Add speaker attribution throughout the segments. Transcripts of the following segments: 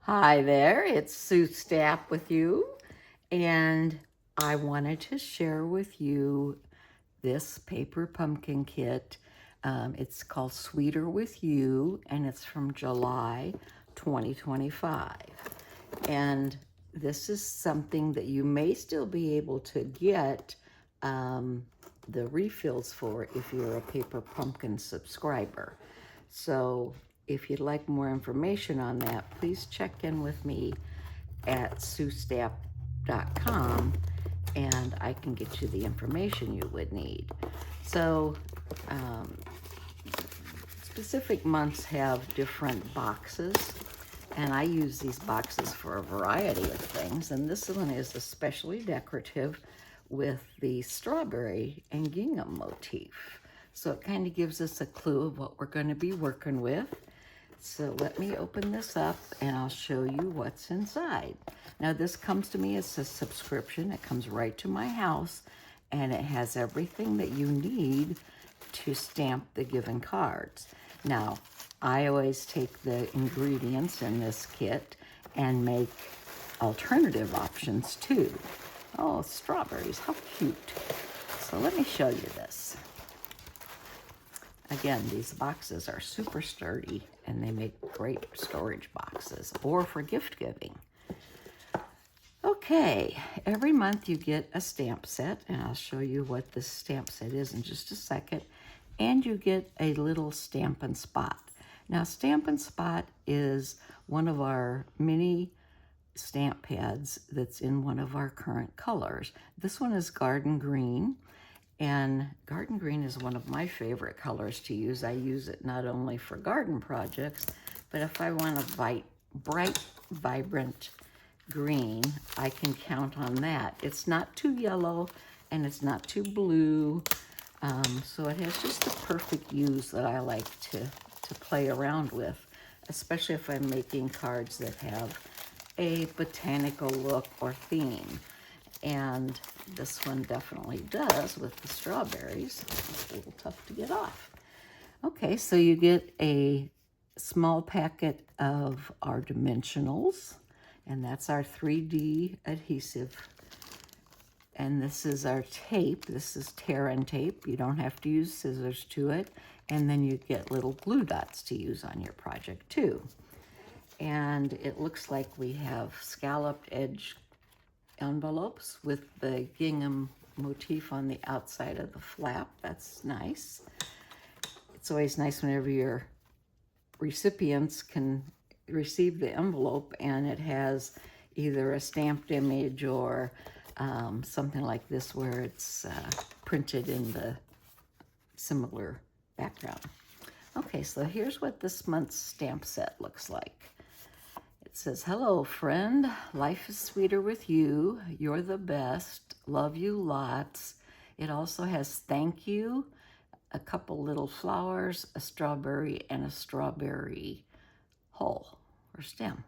Speaker 1: Hi there, it's Sue Stapp with you, and I wanted to share with you this paper pumpkin kit. It's called Sweeter With You, and it's from July 2025. And this is something that you may still be able to get the refills for if you're a Paper Pumpkin subscriber. So if you'd like more information on that, please check in with me at suestapp.com and I can get you the information you would need. So specific months have different boxes, and I use these boxes for a variety of things, and this one is especially decorative with the strawberry and gingham motif. So it kind of gives us a clue of what we're going to be working with. So let me open this up and I'll show you what's inside. Now this comes to me as a subscription. It comes right to my house and it has everything that you need to stamp the given cards. Now, I always take the ingredients in this kit and make alternative options too. Oh, strawberries, how cute. So let me show you this. Again, these boxes are super sturdy and they make great storage boxes or for gift giving. Okay, every month you get a stamp set, and I'll show you what this stamp set is in just a second, and you get a little Stampin' Spot. Now, Stampin' Spot is one of our mini stamp pads that's in one of our current colors. This one is Garden Green, and Garden Green is one of my favorite colors to use. I use it not only for garden projects, but if I want a bright, vibrant green, I can count on that. It's not too yellow and it's not too blue, so it has just the perfect hues that I like to play around with, especially if I'm making cards that have a botanical look or theme. And this one definitely does with the strawberries. It's a little tough to get off. Okay, so you get a small packet of our dimensionals, and that's our 3D adhesive. And this is our tape. This is tear-in tape. You don't have to use scissors to it. And then you get little glue dots to use on your project too. And it looks like we have scalloped edge envelopes with the gingham motif on the outside of the flap. That's nice. It's always nice whenever your recipients can receive the envelope and it has either a stamped image or something like this where it's printed in the similar background. Okay, so here's what this month's stamp set looks like. It says, "Hello, friend. Life is sweeter with you. You're the best. Love you lots." It also has thank you, a couple little flowers, a strawberry, and a strawberry hull or stem.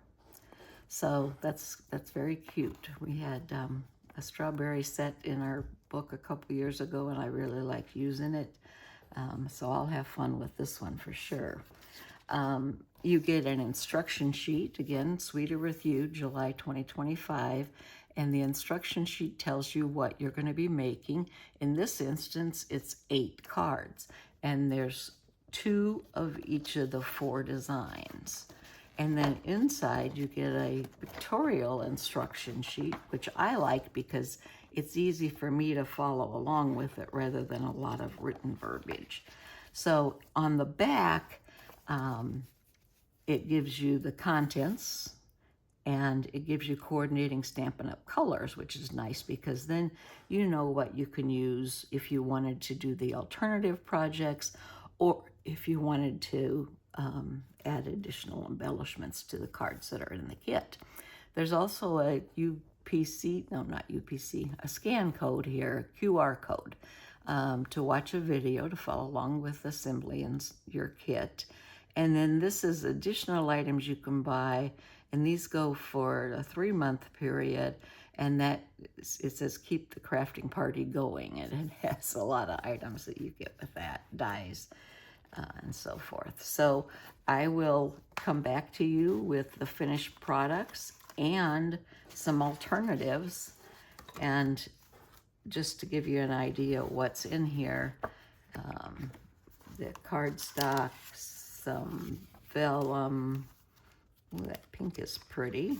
Speaker 1: So that's very cute. We had a strawberry set in our book a couple years ago, and I really liked using it. So I'll have fun with this one for sure. You get an instruction sheet, again, Sweeter With You, July 2025, and the instruction sheet tells you what you're going to be making. In this instance, it's 8 cards, and there's 2 of each of the 4 designs. And then inside you get a pictorial instruction sheet, which I like because it's easy for me to follow along with it rather than a lot of written verbiage. So on the back, it gives you the contents and it gives you coordinating Stampin' Up! Colors, which is nice because then you know what you can use if you wanted to do the alternative projects or if you wanted to add additional embellishments to the cards that are in the kit. There's also a a scan code here, a QR code, to watch a video to follow along with assembly in your kit. And then this is additional items you can buy, and these go for a 3-month period, and that it says keep the crafting party going, and it has a lot of items that you get with that, dies, and so forth. So I will come back to you with the finished products and some alternatives. And just to give you an idea what's in here, the cardstock, some vellum. Ooh, that pink is pretty.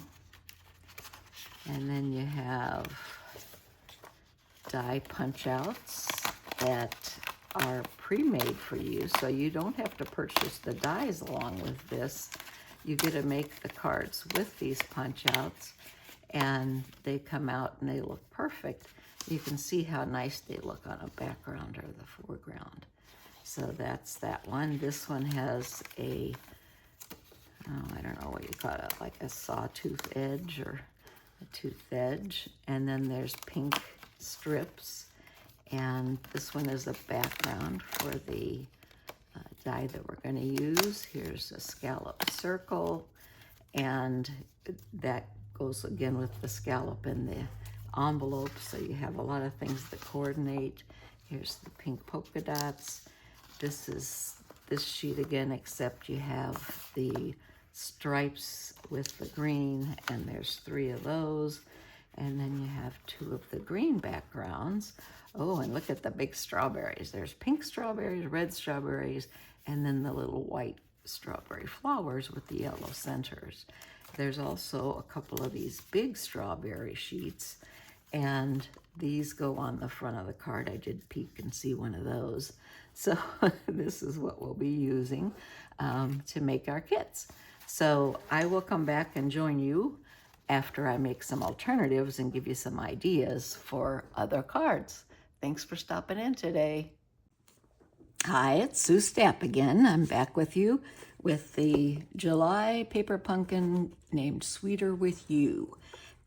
Speaker 1: And then you have die punch outs that are pre-made for you, so you don't have to purchase the dies along with this. You get to make the cards with these punch outs, and they come out and they look perfect. You can see how nice they look on a background or the foreground. So that's that one. This one has a, I don't know what you call it, like a sawtooth edge or a tooth edge. And then there's pink strips. And this one is a background for the die that we're going to use. Here's a scallop circle, and that goes again with the scallop in the envelope, so you have a lot of things that coordinate. Here's the pink polka dots. This is this sheet again, except you have the stripes with the green, and there's 3 of those. And then you have 2 of the green backgrounds. Oh, and look at the big strawberries. There's pink strawberries, red strawberries, and then the little white strawberry flowers with the yellow centers. There's also a couple of these big strawberry sheets, and these go on the front of the card. I did peek and see one of those. So this is what we'll be using to make our kits. So I will come back and join you after I make some alternatives and give you some ideas for other cards. Thanks for stopping in today. Hi, it's Sue Stapp again. I'm back with you with the July paper pumpkin named Sweeter With You.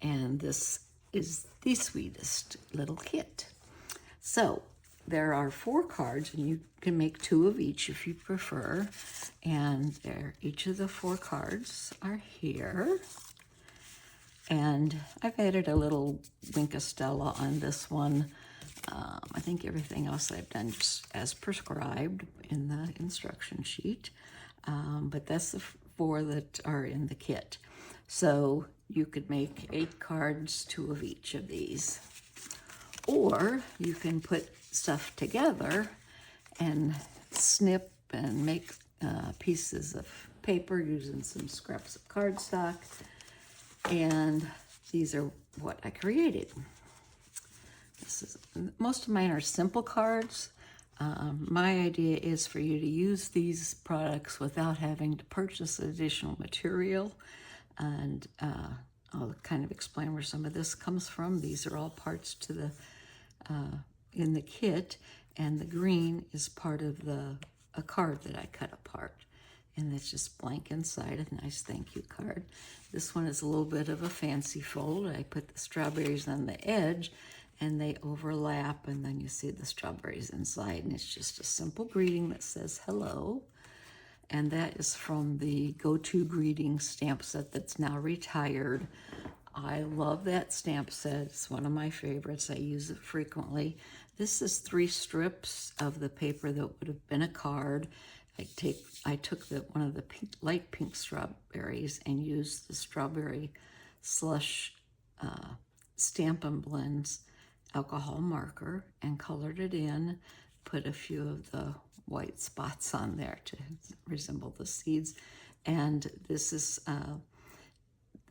Speaker 1: And this is the sweetest little kit. So there are 4 cards, and you can make 2 of each if you prefer. And each of the 4 cards are here. And I've added a little Winkastella on this one. I think everything else I've done just as prescribed in the instruction sheet. But that's the 4 that are in the kit. So you could make 8 cards, 2 of each of these. Or you can put stuff together and snip and make pieces of paper using some scraps of cardstock. And these are what I created. Most of mine are simple cards. My idea is for you to use these products without having to purchase additional material. And I'll kind of explain where some of this comes from. These are all parts to the in the kit, and the green is part of a card that I cut apart. And it's just blank inside, a nice thank you card. This one is a little bit of a fancy fold. I put the strawberries on the edge, and they overlap, and then you see the strawberries inside, and it's just a simple greeting that says hello. And that is from the Go-To Greeting stamp set that's now retired. I love that stamp set. It's one of my favorites. I use it frequently. This is 3 strips of the paper that would have been a card. I took one of the light pink strawberries and used the strawberry slush Stampin' Blends alcohol marker and colored it in, put a few of the white spots on there to resemble the seeds. And this is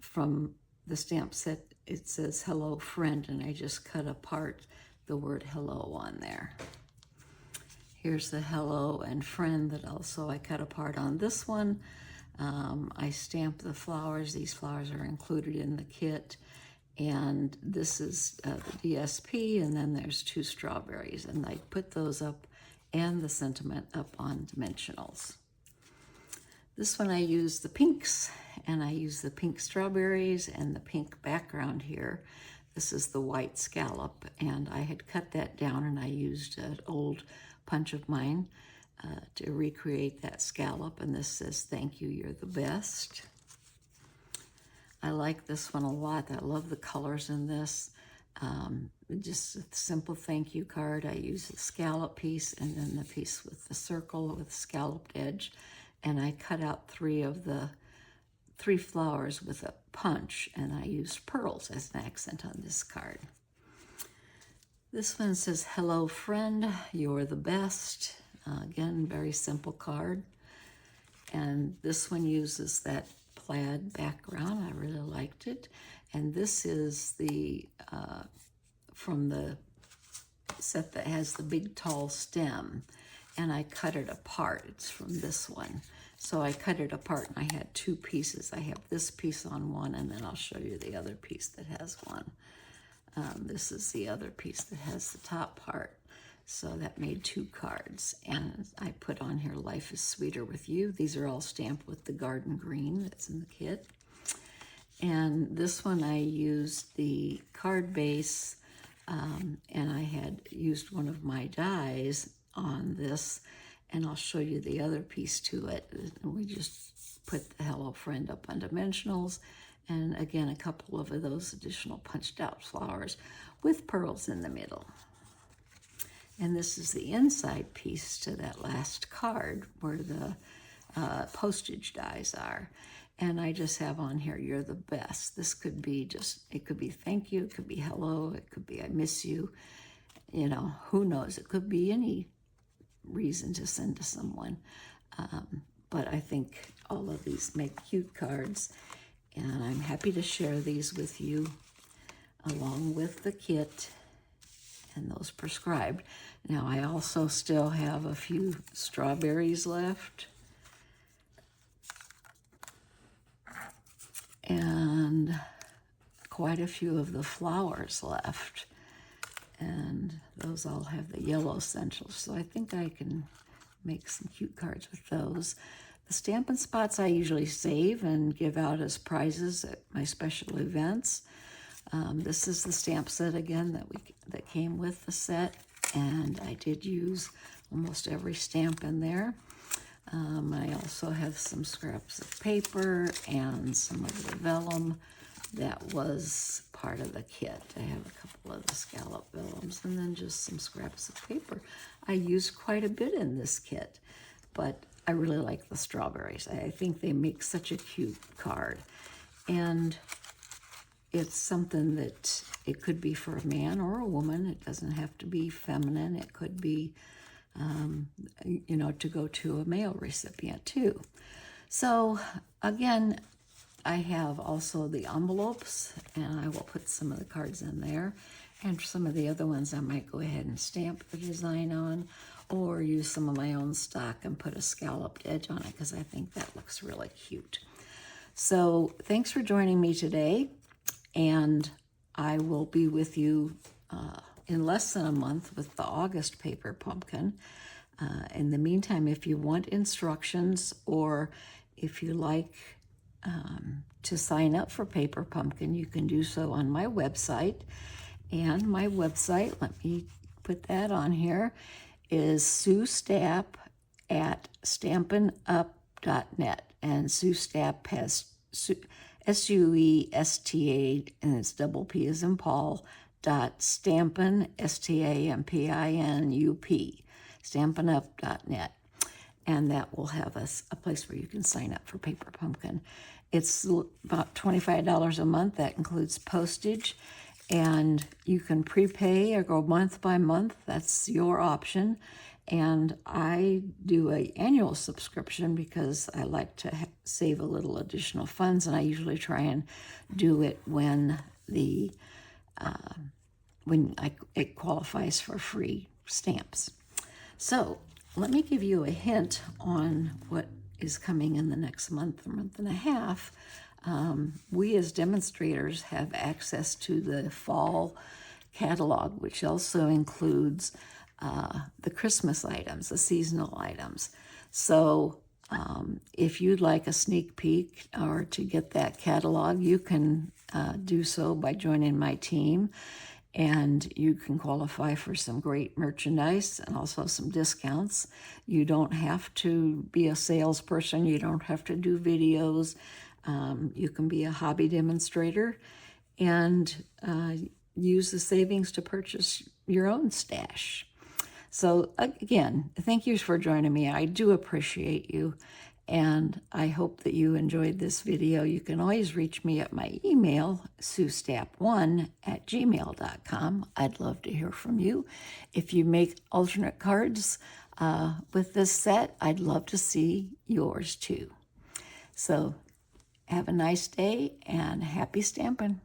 Speaker 1: from the stamp set. It says hello friend, and I just cut apart the word hello on there. Here's the hello and friend that also I cut apart on this one. I stamped the flowers. These flowers are included in the kit. And this is the DSP, and then there's 2 strawberries. And I put those up and the sentiment up on dimensionals. This one I used the pinks, and I used the pink strawberries and the pink background here. This is the white scallop, and I had cut that down, and I used an old punch of mine to recreate that scallop, and this says thank you, you're the best. I like this one a lot. I love the colors in this. Just a simple thank you card. I use the scallop piece and then the piece with the circle with scalloped edge. and I cut out three flowers with a punch, and I used pearls as an accent on this card. This one says, "Hello friend, you're the best." Again, very simple card. And this one uses that plaid background. I really liked it. And this is the from the set that has the big tall stem, and I cut it apart. It's from this one. So I cut it apart, and I had two pieces. I have this piece on one, and then I'll show you the other piece that has one. This is the other piece that has the top part. So that made two cards. And I put on here, "Life is Sweeter with You." These are all stamped with the garden green that's in the kit. And this one I used the card base, and I had used one of my dies on this, and I'll show you the other piece to it. And we just put the "Hello Friend" up on dimensionals, and again, a couple of those additional punched out flowers with pearls in the middle. And this is the inside piece to that last card where the postage dies are. And I just have on here, "You're the best." This could be just, it could be thank you, it could be hello, it could be I miss you. You know, who knows? It could be any reason to send to someone. But I think all of these make cute cards, and I'm happy to share these with you along with the kit and those prescribed. Now, I also still have a few strawberries left, and quite a few of the flowers left, and those all have the yellow essentials, so I think I can make some cute cards with those. The Stampin' Spots I usually save and give out as prizes at my special events. This is the stamp set again that came with the set, and I did use almost every stamp in there. I also have some scraps of paper and some of the vellum that was part of the kit. I have a couple of the scallop vellums and then just some scraps of paper. I used quite a bit in this kit, but I really like the strawberries. I think they make such a cute card. And it's something that it could be for a man or a woman. It doesn't have to be feminine. It could be, you know, to go to a male recipient too. So again, I have also the envelopes, and I will put some of the cards in there. And some of the other ones I might go ahead and stamp the design on, or use some of my own stock and put a scalloped edge on it because I think that looks really cute. So thanks for joining me today, and I will be with you in less than a month with the August paper pumpkin. In the meantime, if you want instructions, or if you like to sign up for Paper Pumpkin, you can do so on my website. And my website, let me put that on here, is Sue Stapp at stampinup.net. And Sue Stapp has SUESTA, and it's double P as in Paul, .stampin, STAMPINUP, stampinup.net. And that will have a place where you can sign up for Paper Pumpkin. It's about $25 a month. That includes postage. And you can prepay or go month by month. That's your option. And I do an annual subscription because I like to save a little additional funds, and I usually try and do it when it qualifies for free stamps. So let me give you a hint on what is coming in the next month and a half. We as demonstrators have access to the fall catalog, which also includes the Christmas items, the seasonal items. So if you'd like a sneak peek or to get that catalog, you can do so by joining my team, and you can qualify for some great merchandise and also some discounts. You don't have to be a salesperson. You don't have to do videos. You can be a hobby demonstrator and use the savings to purchase your own stash. So again, thank you for joining me. I do appreciate you. And I hope that you enjoyed this video. You can always reach me at my email, suestapp1@gmail.com. I'd love to hear from you. If you make alternate cards with this set, I'd love to see yours too. So have a nice day and happy stamping.